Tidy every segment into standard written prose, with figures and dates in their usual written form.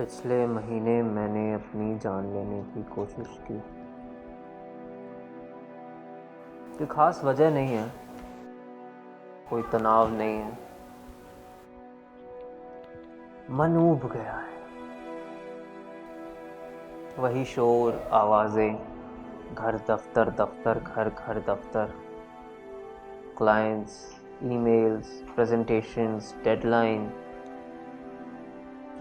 पिछले महीने मैंने अपनी जान लेने की कोशिश की। कोई खास वजह नहीं है, कोई तनाव नहीं है, मन ऊब गया है। वही शोर, आवाजें, घर दफ्तर दफ्तर, घर घर दफ्तर, क्लाइंट्स, ईमेल्स, प्रेजेंटेशंस, डेडलाइन,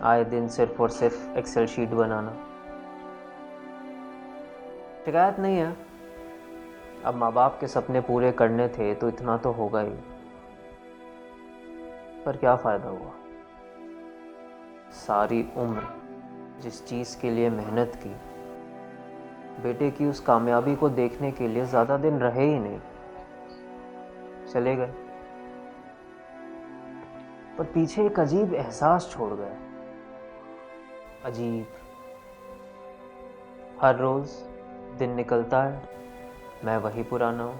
आए दिन सिर्फ और सिर्फ एक्सेल शीट बनाना। शिकायत नहीं है, अब माँ बाप के सपने पूरे करने थे तो इतना तो होगा ही, पर क्या फ़ायदा हुआ। सारी उम्र जिस चीज़ के लिए मेहनत की, बेटे की उस कामयाबी को देखने के लिए ज़्यादा दिन रहे ही नहीं, चले गए। पर पीछे एक अजीब एहसास छोड़ गए। अजीब, हर रोज़ दिन निकलता है, मैं वही पुराना हूँ,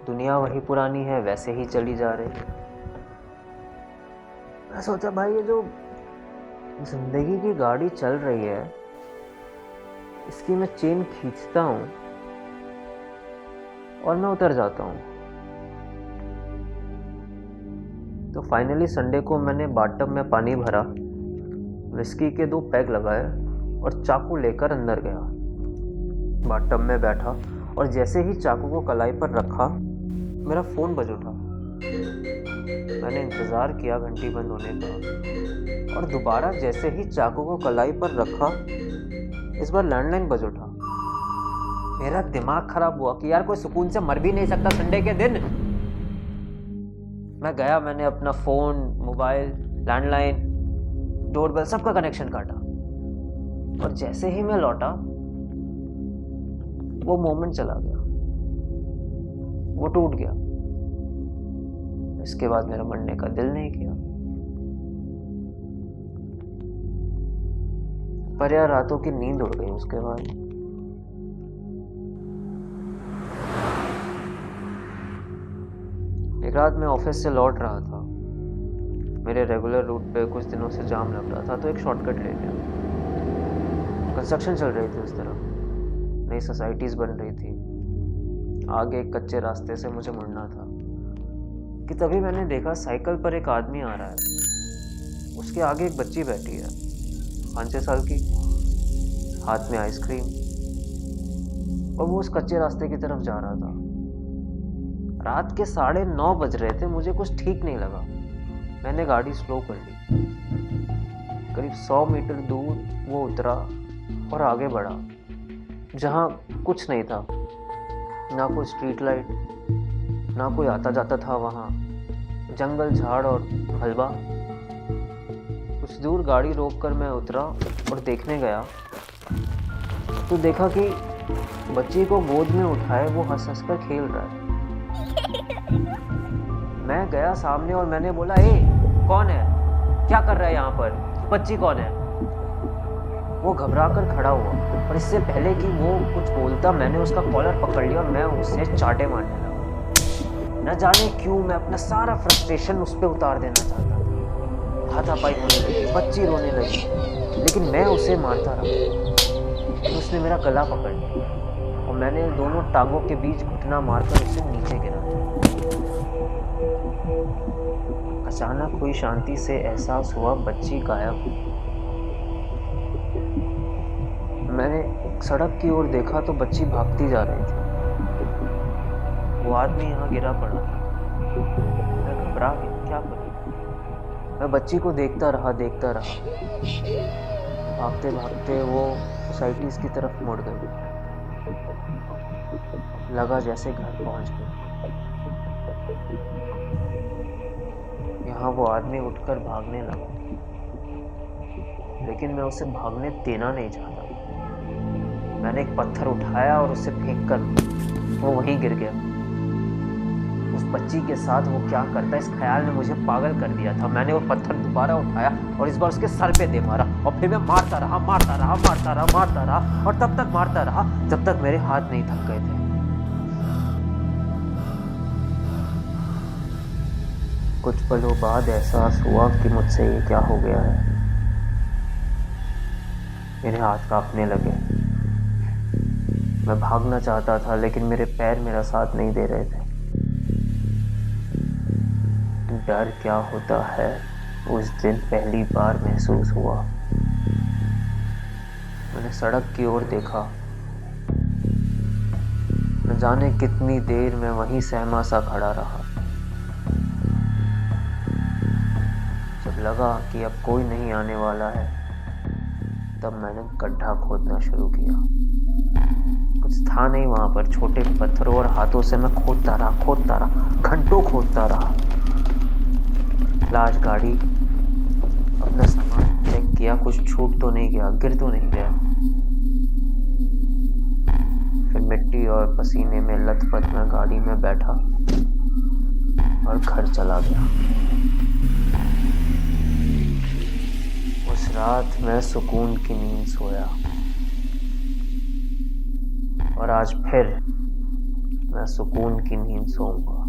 दुनिया वही पुरानी है, वैसे ही चली जा रही है। मैं सोचा भाई, ये जो जिंदगी की गाड़ी चल रही है, इसकी मैं चेन खींचता हूँ और मैं उतर जाता हूँ। तो फाइनली संडे को मैंने बाथटब में पानी भरा, विस्की के 2 पैग लगाए और चाकू लेकर अंदर गया। बाथटब में बैठा और जैसे ही चाकू को कलाई पर रखा, मेरा फ़ोन बज उठा। मैंने इंतज़ार किया घंटी बंद होने का, और दोबारा जैसे ही चाकू को कलाई पर रखा, इस बार लैंडलाइन बज उठा। मेरा दिमाग खराब हुआ कि यार कोई सुकून से मर भी नहीं सकता संडे के दिन। मैं गया, मैंने अपना फ़ोन, मोबाइल, लैंडलाइन, डोरबेल सबका कनेक्शन काटा, और जैसे ही मैं लौटा वो मोमेंट चला गया, वो टूट गया। इसके बाद मेरा मरने का दिल नहीं किया। पर यार रातों की नींद उड़ गई उसके बाद। एक रात मैं ऑफिस से लौट रहा था, मेरे रेगुलर रूट पे कुछ दिनों से जाम लग रहा था, तो एक शॉर्टकट ले लिया। कंस्ट्रक्शन चल रही थी उस तरफ, नई सोसाइटीज बन रही थी, आगे एक कच्चे रास्ते से मुझे मुड़ना था कि तभी मैंने देखा साइकिल पर एक आदमी आ रहा है। उसके आगे एक बच्ची बैठी है, 5-6 साल की, हाथ में आइसक्रीम, और वो उस कच्चे रास्ते की तरफ जा रहा था। रात के 9:30 बज रहे थे, मुझे कुछ ठीक नहीं लगा। मैंने गाड़ी स्लो कर ली। करीब 100 मीटर दूर वो उतरा और आगे बढ़ा, जहाँ कुछ नहीं था, ना कोई स्ट्रीट लाइट, ना कोई आता जाता था। वहाँ जंगल, झाड़ और हलवा। कुछ दूर गाड़ी रोककर मैं उतरा और देखने गया, तो देखा कि बच्ची को गोद में उठाए वो हंस हंस कर खेल रहा है। मैं गया सामने और मैंने बोला, ए कौन है, क्या कर रहा है यहाँ पर, बच्ची कौन है? वो घबरा कर खड़ा हुआ, और इससे पहले कि वो कुछ बोलता, मैंने उसका कॉलर पकड़ लिया और मैं उसे चाटे मारने लगा। न जाने क्यों मैं अपना सारा फ्रस्ट्रेशन उस पर उतार देना चाहता था। हाथापाई होने लगी, बच्ची रोने लगी, लेकिन मैं उसे मारता रहा। तो उसने मेरा गला पकड़ लिया और मैंने दोनों टांगों के बीच घुटना मारकर उसे नीचे गिरा दिया। अचानक हुई शांति से एहसास हुआ बच्ची गायब। मैंने सड़क की ओर देखा तो बच्ची भागती जा रही थी। वो आदमी यहाँ गिरा पड़ा था। मैं घबरा गया, क्या करूं? मैं बच्ची को देखता रहा। भागते भागते वो सोसाइटीज की तरफ मुड़ गई। लगा जैसे घर पहुंच गई। यहाँ वो आदमी उठकर भागने लगा, लेकिन मैं उसे भागने देना नहीं चाहता। मैंने एक पत्थर उठाया और उसे फेंककर वो वहीं गिर गया। उस बच्ची के साथ वो क्या करता, इस ख्याल ने मुझे पागल कर दिया था। मैंने वो पत्थर दोबारा उठाया और इस बार उसके सर पे दे मारा, और फिर मैं मारता रहा और तब तक मारता रहा जब तक मेरे हाथ नहीं थक गए थे। कुछ पलों बाद एहसास हुआ कि मुझसे ये क्या हो गया है। मेरे हाथ कांपने लगे। मैं भागना चाहता था लेकिन मेरे पैर मेरा साथ नहीं दे रहे थे। डर क्या होता है उस दिन पहली बार महसूस हुआ। मैंने सड़क की ओर देखा। न जाने कितनी देर मैं वहीं सहमा सा खड़ा रहा। जब लगा कि अब कोई नहीं आने वाला है, तब मैंने गड्ढा खोदना शुरू किया। कुछ था नहीं वहां पर। छोटे पत्थरों और हाथों से मैं खोदता रहा, घंटों खोदता रहा। लाश गाड़ी अपना सामान चेक किया, कुछ छूट तो नहीं गया, गिर तो नहीं गया। फिर मिट्टी और पसीने में लथपथ मैं गाड़ी में बैठा और घर चला गया। उस रात मैं सुकून की नींद सोया और आज फिर मैं सुकून की नींद सोऊंगा।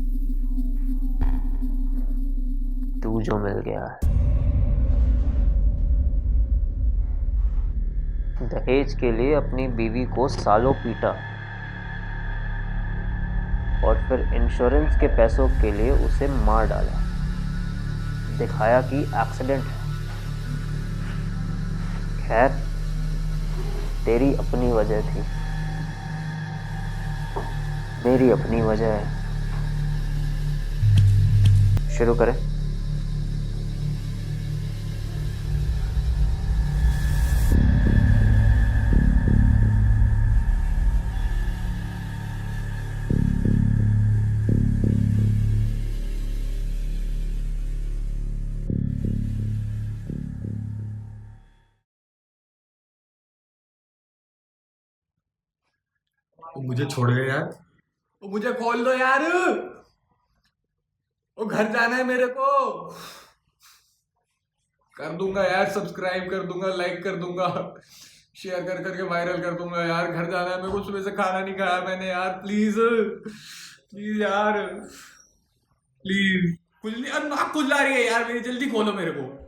तू जो मिल गया है। दहेज के लिए अपनी बीवी को सालों पीटा और फिर इंश्योरेंस के पैसों के लिए उसे मार डाला। दिखाया कि एक्सीडेंट है। खैर, तेरी अपनी वजह थी, मेरी अपनी वजह है। शुरू करें। वो मुझे छोड़ गए यार। वो मुझे खोल दो यार। वो घर जाना है मेरे को। कर दूंगा यार, सब्सक्राइब कर दूंगा, लाइक कर दूंगा, शेयर कर करके वायरल कर दूंगा यार। घर जाना है मेरे को, सुबह से खाना नहीं खाया मैंने यार। प्लीज प्लीज यार, प्लीज। खुल नहीं, नाक खुल जा रही है यार मेरी, जल्दी खोलो मेरे को।